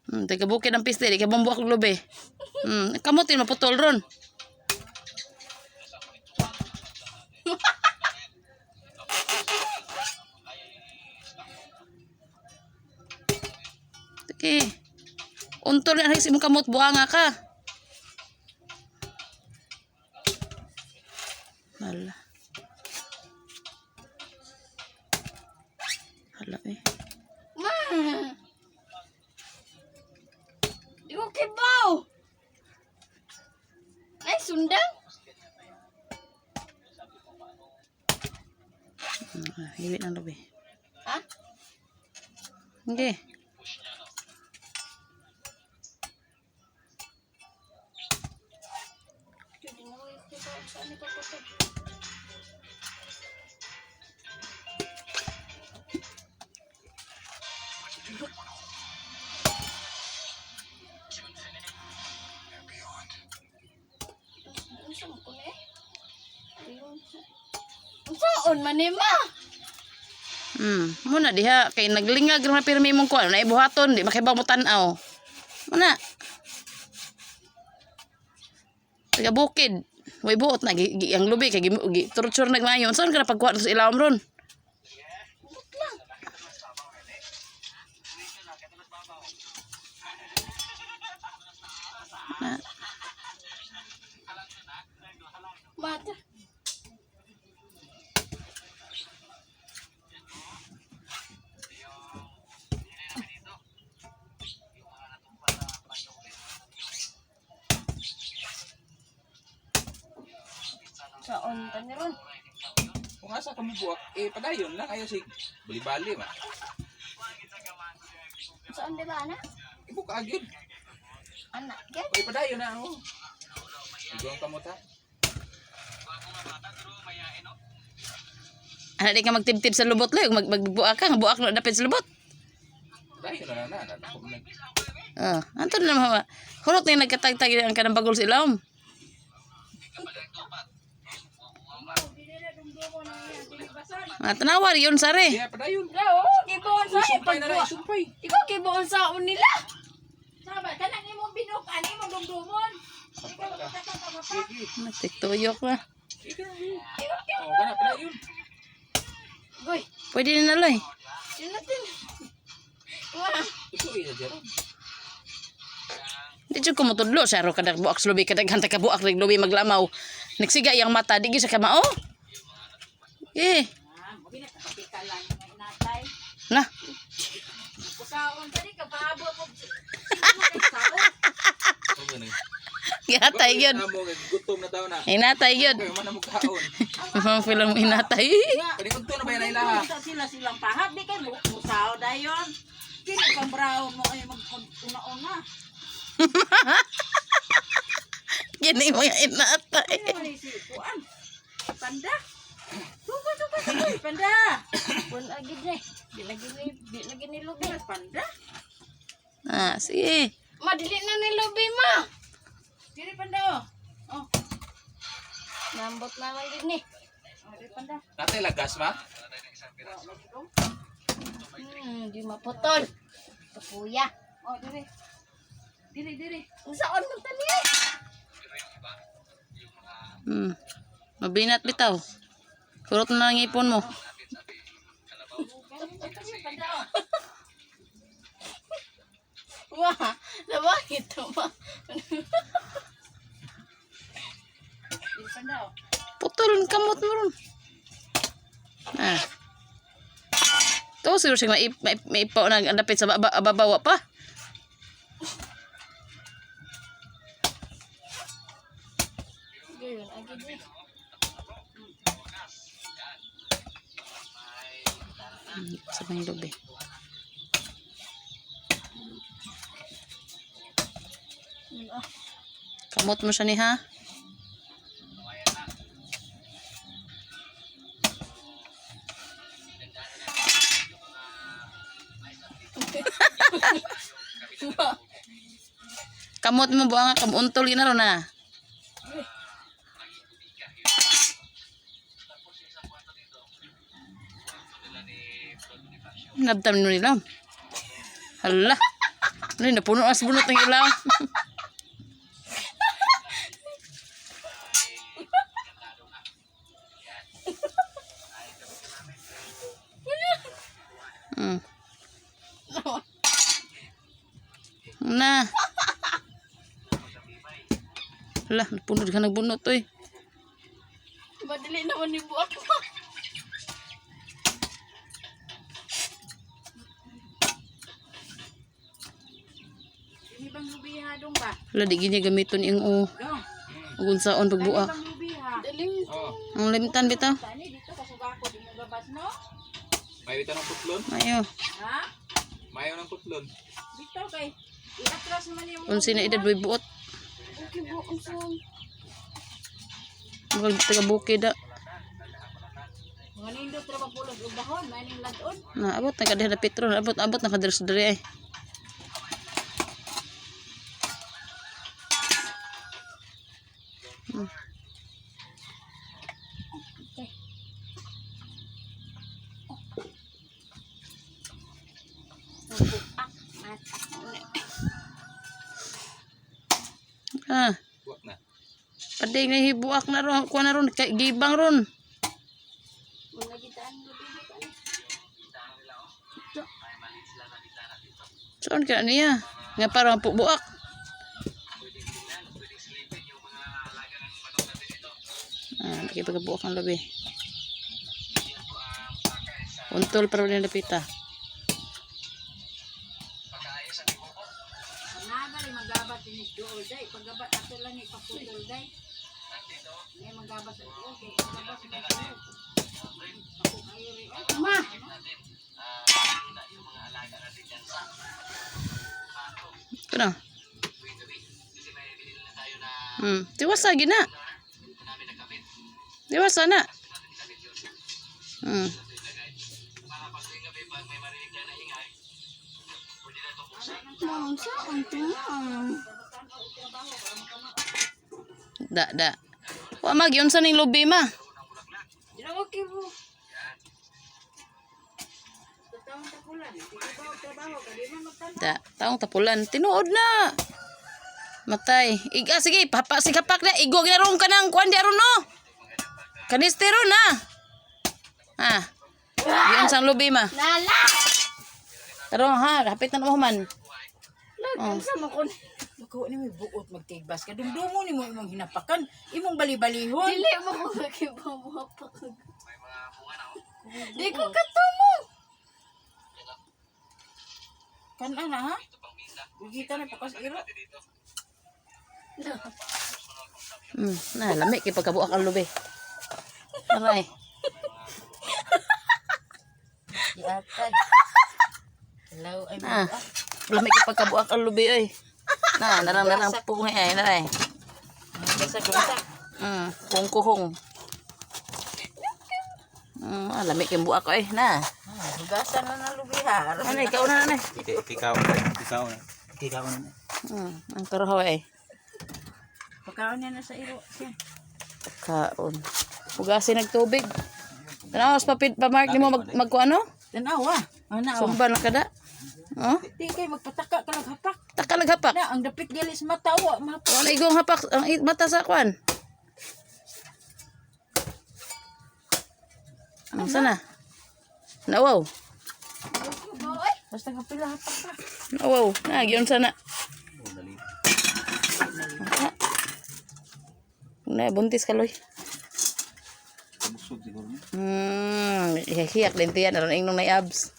Taga bukid ang piste, di ka bumbuak lubi. Kamutin maputol ron. Okay. Untol na rin imong kamot, buanga ka. Hala. Hala eh. Ma! Di ko kibaw! Ay, sundang? Hiwit ang lubi. Ha? Okay. Saan man ni ma? Muna diha kay naglingag na pirmi mong kuan na ibuhaton di makibaw mo tan-aw. Muna. Taga bukid. Way buot na ang lubi kay turut-sur nagmayon. Saan ka na pagkuha sa ilawom ron? Na. Mata. Saan ka ni ron? Kung asa kami buwak, padayon lang. Ayaw si bali-bali, ma. Saan di ba, anak? Ibuka agad. Anak, yan? Padayon na ako. Igawang kamot, ha? Ana di ka magtibtib sa lubot lo, magbuak ka, buak na dapit sa lubot. Padayon na. Anton na mama. Hulot na nagkatagtag ang kanang bagol sa ilawom. Tanawar yun sare. Kaya padayon. Oo, kibuan sa Sumpay na lang, sumpay. Ikaw kibuan sa nila. Sabi, tanan ni mo binukan, ni mo dumdumon. Ikaw magkakata ka pa. Sige. Nagtiktuyok na. Sige. Oo, kana padayon. Goy, Pwede na naloy. yun natin. Wah, Tusuin na dyan. Di jud ko motudlo sa ro kadag buak sa lubi kadag hanta ka buak reg lubi maglamaw. Nagsiga yang mata di gyud sa kamao. mabinakapika lang ng inatay. Na. Kusaon pa di ka paabot mo. Oo, ganun. Gihatay gyud. Amo, gutom na tao na. Inatay gyud. Kaya man mo kaon. Mga film inatay. Pwede kung na ba yan ay lahat? Silang pahab, di kayo musaw dayon. Kini pang brown mo ay mag-una-una. Gini mga inatay. Ano ni si Kuan? Panda. Tuba, panda. Pun lagi deh. Di lagi ni lubi panda. Sige. Madili na ni lubi ma. Diri panda oh. Nambot na lang din ni. Diri panda. Natay lagas, ma? Di maputol. Kapuya. Oh, diri. Diri. Saan man tani? Mabinat bitaw. Kurot na ang ipon mo. Wah, labang ito ma. Diri panda oh. Putol kamot mo ron. To siguro siya maipaw na dapit sa babawa pa. Gayon, agad ni. Sa may lubi. Kamot mo siya ni ha. Kamot mo buang kamuntol na ron na. Nabtam nyo nila. Hala. Ano, napuno as bunot ng ilaw. Hmm. Na. Hala, napuno ka nagbunot oy. Madali naman ni buak ko. Ini bang lubiha dong ba? Hala, di gini gamiton yung Dong. ugunsaon pagbuak. Bang lubiha. Daling. Oh, Ang limtan bitaw. Tani dito kasuga ko di mo gabas no? may ito ng putlon. Ayo. Ha? Mayo ng putlon. Dito kay iatras naman yung Unsi na edad way buot. Okay bu unson. Mga taga bukid da. Mga nindot ra ba pulot og dahon, maning ladon. Na abot na kadeh na petro, abot na kadres dere ay. Okay. Ah, Buwak na. padeng na hibuak na ron, kuha na ron kay gibang ron. Wala gitaan lubiha tani. Saan ka niya? Nga parang buak. Ah, lagi pagbuak ang labi. Untol para rin lapita. Naga rin magabat ni dool day, pagabat ato lang ni paputol day. May magabat sa dool kay magabat sa dool. Ako kayo rin. Ma. Kana? Tiwasa gina. Tiwasa na. Da. Wa magyun sa ning lubi ma. Dira okay po. Tatawang tapulan. Di ba trabaho ka di man magtanong. Da, taong tapulan. Tinuod na. Matay. Iga, sige, sigapak na. Igog na ron ka ng kuwan di aron no. Kanistero na. Ah. Yun sang lubi ma. Lala. Pero ha, kapit na mo man. Lagan sa makon. Lako ni may buot magtigbas ka. Dumdumo ni mo imong hinapakan. Imong bali-balihon. Dili mo ko nakibawapak. Di ko katumo. Kan ana ha? Bugita na pakas iro. Na, lami kay pagkabuak ang lubi. Aray. Diatay. Hello ay Ah. Lami kay pagkabuak ang lubi oy. Na, narang pungi ay naray. Basa-basa. Kung. Lami kay buak oy na. Hugasan na ng lubiha. Ano ikaw na nanay. Ikaw na. Ang karahaw ay. Pagkaon niya na sa iro. Siya. Kaon. Hugasin nagtubig. Tanawas pamark ni mo magkuano? Tanawa. Ana wa. Sumba na kada. Oh, Di kay magpataka ka lang hapak. takalag hapak. Na ang dapit galis matawa. Wala igong hapak ang mata sa kwan. Ang sana. Nawaw. Basta kapila hapak ka. Nawaw. Nagyon sana. Na buntis kaloy. Busog siguro. Hiyak din tiyan aron ingnon nay abs.